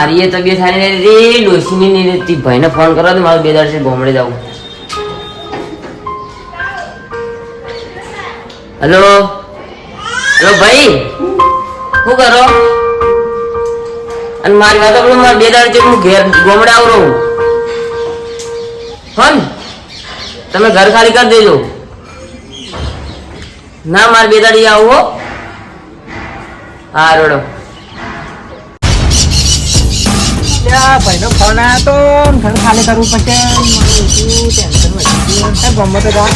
મારી એ તબિયત સારી નહીં રે ડોશીની નહીં રહેતી ભાઈને ફોન કરવા દે મારે 2 દાડ છે ગોમડે જવું. હેલો હેલો ભાઈ શું કરો? અને મારી વાત આપણું મારે 2 દાડ છે હું ઘેર ગોમડે આવરો ફોન તમે ઘર ખાલી કરી દેજો. ના મારે 2 દાડી આવો. હા રોડો ભાઈનો ફોન આવ્યો તો ઘર ખાલી કરવું પડશે. ટેન્શન વધી ગયું ગમે તો જા.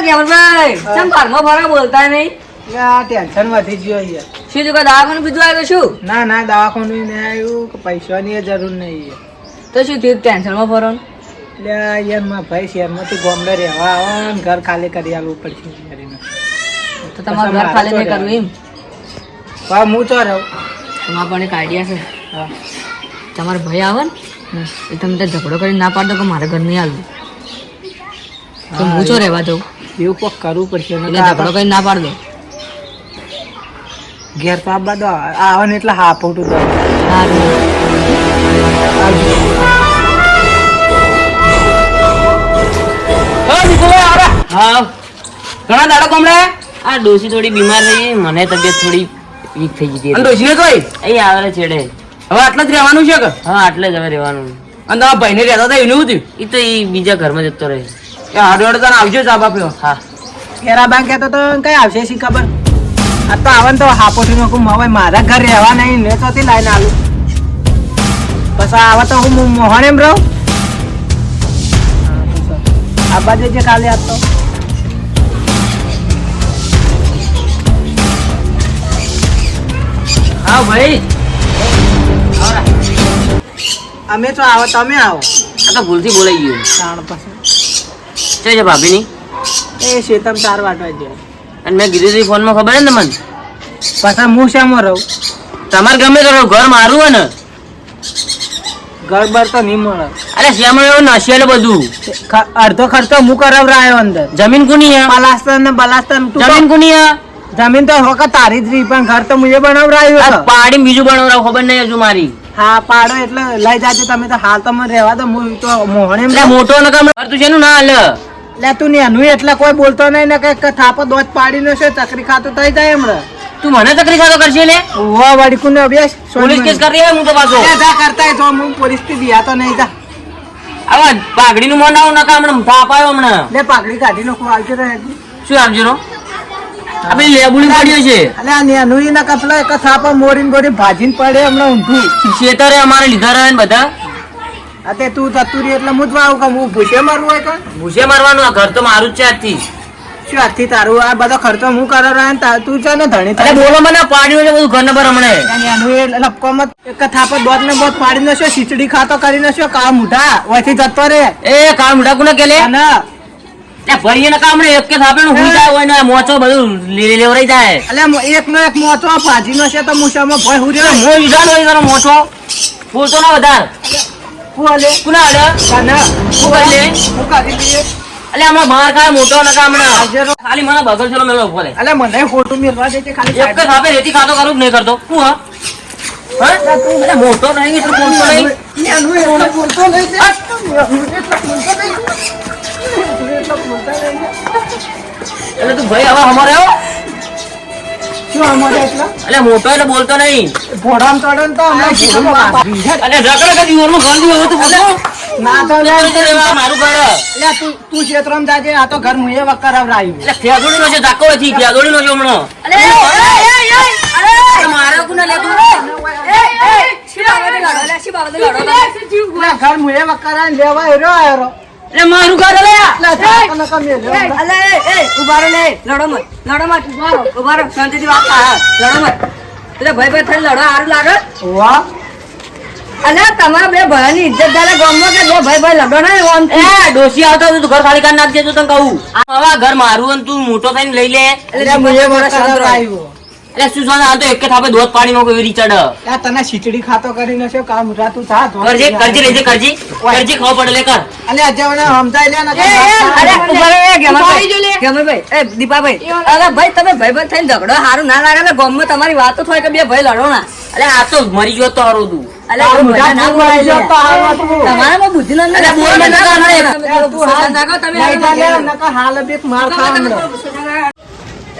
કેવલભાઈ ચમ ઘરમાં ફરા બોલતા નહીં? ટેન્શન વધી ગયો યાર. શું તું દવાખાનું બીજું આવ્યું શું? ના ના દવાખાનું નહીં આવ્યું કે પૈસાની જરૂર નહીં. તો શું થયું ટેન્શનમાં ફરો? એટલે યાર મારા ભાઈ શહેરમાંથી ગામડે રહેવા આવે ને ઘર ખાલી કરી આવવું પડશે. તો તમારું ઘર ખાલી નહીં કરવું એમ? હા હું તો રહું. તમારા પણ એક આઈડિયા છે. હા તમારો ભાઈ આવે ને એ તમે ત્યાં ઝઘડો કરીને ના પાડો કે મારે ઘર નહીં આવવું તો હું ચો રહેવા દઉં. એવું કોક કરવું પડશે. એટલે ઝઘડો કરીને ના પાડ દો. ઘેર તો આ બધો આવે ને એટલે હા પોટું દો. હા ઘણા દાડો કમળે આ ડોશી થોડી બીમાર થઈ મને તબિયત થોડી વીક થઈ ગઈ હતી. ડોશીને જોઈ અહીં આવે છેડે. હવે આટલા જ રહેવાનું છે કે? હા આટલે જ હવે રહેવાનું. અને તમારા ભાઈને રહેતા હતા એનું હતું એ તો એ બીજા ઘરમાં જતો રહે. એ હાડો હાડો તને આવજો ચા બાપ્યો. હા ઘેરા બાંગ કહેતો તો કઈ આવશે શી ખબર. આ તો આવે ને તો હાપોટી નોખું હવે મારા ઘર રહેવા નહીં ને ચોથી લાઈને આલું. પછી આવે તો હું મોહન એમ રહું. આ બાજુ જે કાલે આપતો હા ભાઈ અમે તો આવો તમે આવો. આ તો ભૂલથી બોલાઈ ગયું. તાણ પછી છે ભાભીની એ શેતમ 4 વાટવા ગયો. અને મેં કીધું તું ફોનમાં ખબર હે ને મને. પાછા હું શામાં રહું. તમારે ગમે તો ઘર મારું હોય ને. ઘર બર તો નહીં મળે. અરે શ્યામળ એવું નશેલ બધું. અડધો ખર્ચો હું કરાવરાયો અંદર. જમીન કોની હે? પલાસ્તર ને બલાસ્તર જમીન કોની હે? જમીન તો વખત તારી જ રહી પણ ઘર તો મુએ બનાવરાયું આ છે. પાડી બીજું બનાવરાવ ખબર નહીં હજુ મારી. હા પાડો એટલે લઈ જાજો તમે તો હાલ તો મને રહેવા દો હું તો મોહણે એટલે મોટો નકામ ઘર તું છે નું ના હાલ. લે તું ને એનું એટલે કોઈ બોલતો નહીં ને કે થાપો દોત પાડીનો છે ચકરી ખાતું થઈ જાય હમણાં. તું મને તકલીફ ખાતો કરશે લે. ઓ વડીકુ ને અભ્યાસ પોલીસ કેસ કરી હે હું તો પાછો. જા કરતા જો હું પોલીસ થી દિયા તો નહીં જા. આવા પાઘડીનું મોં નાવ નકા હમણાં થાપ આવ્યો હમણાં. લે પાઘડી કાઢી નો કોઈ આવજો રહે. શું આપજો રો? આપણે લેબુડી પડ્યો છે. અલે આ નેનું ઈ ના કપલા એક થાપા મોરીને બોરી ભાજીને પડે હમણાં ઊંધું. ખેતરે અમારે લીધા રહે ને બધા. અતે તું તતુરી એટલે હું જ વાવ કે હું ભૂસે મારવું હોય કે ભૂસે મારવાનું. આ ઘર તો મારું જ છે આજથી. શું આજથી તારું આ બધો ખર્ચો હું કરો રહ્યો ને તું છે ને ધણી અરે બોલો મને પાડ્યું છે બધું ઘર નંબર હમણે. એનું લપકોમાં એક થાપો દોત ને બોત પાડી નશો ખીચડી ખાતો કરી નશો કા મુઠા ઓથી જતો રે. એ કામ મુઢા કોને કે લે? અને ભરીએ ને કામ એક કે થાપે ને હુઈ જાય હોય ને મોચો બધું લેવરાઈ જાય. અલે એક નો એક મોચો ભાજી નો છે તો મુસામાં ભય હું રે મો ઈજાન હોય તારો મોચો બોલતો ના વધાર. બોલે કુના આડે કાના શું કરી લે? હું કરી દઈએ. અલે હમણાં બહાર ખાય મોટો નકા હમણાં ખાલી મને બગલ ચલો મેળવો બોલે. અલે મને ફોટો મેળવા દે છે ખાલી એક કે થાપે રેતી ખાતો કરું કે નહીં કરતો હું હા હા અલે મોટો નહીં એટલે બોલતો નહીં. એનું એનો બોલતો નહીં છે. એટલે તું ભાઈ હવે અમારે આવો. શું અમારે એટલે અલે મોટો એટલે બોલતો નહીં. ભોડામ ચડે ને તો હમણાં ઘેરમાં અલે રગડા કે જીવનમાં ગાલ દીવો તો બોલો ના તો લે મારું ઘર. એટલે તું ક્ષેત્રમાં જાજે આ તો ઘર મુએ વકરાવરાયું. એટલે ફેદોડી નો છે ધાકો નથી ફેદોડી નો છે હમણાં. અરે મારે કોને લે તું? એટલે ઘર મુએ વકરાને લેવા એરો આયરો. એટલે મારું ઘર લે. એટલે જાકને કમે લે. ઉભારો લે લડો મત ઉભારો શાંતિથી વાત થા લડો મત એટલે ભાઈ ભાઈ થઈને લડો સારું લાગે. વાહ અલે તમારા બે ભાઈની ઇજ્જત દાલે ગામમાં કે બે ભાઈ ભાઈ લડો ને ઓમ એ ડોસી આવતો તો તું ઘર ખાલી કરી નાખજે તો તને કહું. હવે આ ઘર મારું અને તું મોટો થઈને લઈ લે. એટલે મુએ વકરાવરાયું. એટલે શું સોના હાલ તો એક જ થાપે દોત પાડી નાખો એવી રીચડ આ તને ખીચડી ખાતો કરીને છે કામ રાતું થા કરજે કરજે લેજે કરજી કરજી ખાવ પડે લે કર અલે આજે મને સમજાય લે ને અરે ઉભા રહો, ગેમરભાઈ. એ દીપાભાઈ, અરે ભાઈ તમે ભાઈબંધ થઈને ઝઘડો સારું ના લાગે ને ગામમાં તમારી વાતો થાય કે બે ભાઈ લડો ના. અલે આ તો મરી ગયો તો હારું તું અલે આ બધા ના બોલાય છે. તમારામાં બુદ્ધિ નથી. અરે બોલ મને ના કરે. તમે હાલ બેક માર ખાવા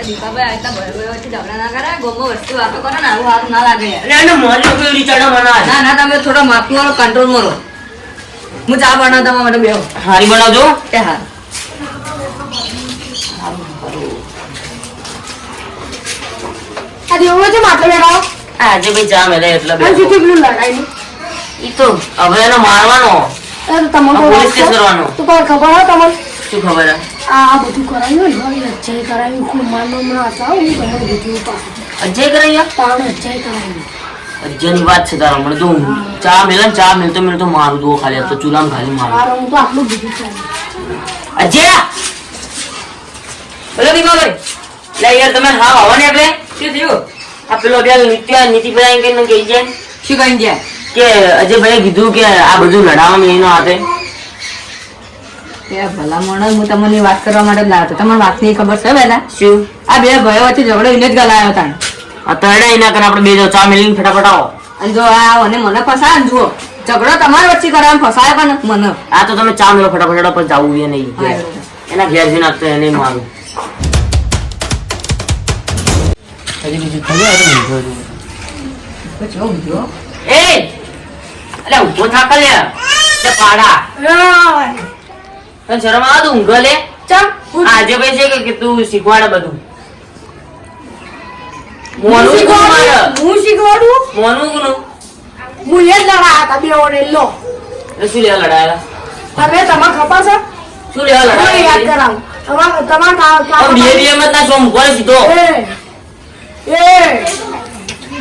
દીપાભાઈ આટલા ભાઈ વચ્ચે ઝઘડા ના કરે, ગામમાં વસ્તુ વાતો કરે ને આવું સારું ના લાગે યાર. અલે એને મરી ગયો એવી રીચડ બનાય ના ના તમે થોડો માફી વાળો કંટ્રોલ માં રહો. હું ચા બનાવ તમારા માટે બેહો. હારી બનાવજો એ હા. આજે ઓવે છે માટલો બેઠો આજે ભાઈ ચા મેલે એટલે બે અને સીધી પેલું લડાઈ ઈ તો હવે એને મારવાનો એ તો તમને પોલીસ કેસ કરવાનો તો પણ ખબર હો તમને શું ખબર હે આ બધું કરાયું ને અજય કરાયું ખૂબ માનો હમણાં હતા હું ઘણું બધું પાછું અજય કરાયા તાણ અજય કરાયું અજયની વાત છે તારા મને તો ચા મેલે ને ચા મિલતો મારું દો ખાલી તો ચૂલામાં ખાલી મારું મારે હું તો આટલું બધું ચાલ્યું અજય બોલો દીપાભાઈ લે યાર તમે હા આવવાની એટલે શું થયું? આ પેલો બે નીતિ પેલા કે કહી જાય શું કહી ગયા? કે અજયભાઈએ કીધું કે આ બધું લડાવવામાં એનો હાથે એ ભલા માણસ, હું તમને વાત કરવા માટે જ લાવ્યો હતો. તમને વાતની ખબર છે પહેલા? શું આ બે ભાઈઓ વચ્ચે ઝઘડો એને જ ગલાયો હતા. આ તરડા એના કરે આપણે બે જો ચા મેલીને ફટાફટ આવો અને જો આ અને મને ફસાય ને જુઓ, ઝઘડો તમારા વચ્ચે કરવાનું ફસાય પણ મને. આ તો તમે ચા મેલો ફટાફટ પછી જવું એ નહીં હા, એના ઘેર જઈને આપતો એને મારું હજી બીજું થયું તો જો બીજો. એ અલે ઊભો થાક લે તે પાડા તને શરમ આવે તો ઊંઘ લે આજે ભાઈ છે કે તું શીખવાડે બધું મોનું કોણ મારે હું શીખવાડું મોનું કોનું હું એ જ લડાયા હતા બે ઓને લો એટલે શું લેવા લડાયેલા તમે તમારે ખબર છે શું લેવા હું યાદ લડાયેલા કરાવું તમારા બિહેવિયર માં ના શું મૂકવા સીધો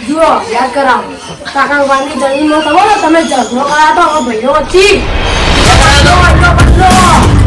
જુઓ યાદ કરાવો કાકા ઉપાની જમીનમાં ખબર ને તમે ઝઘડો કરાતો ભાઈઓ વચ્ચે બદલો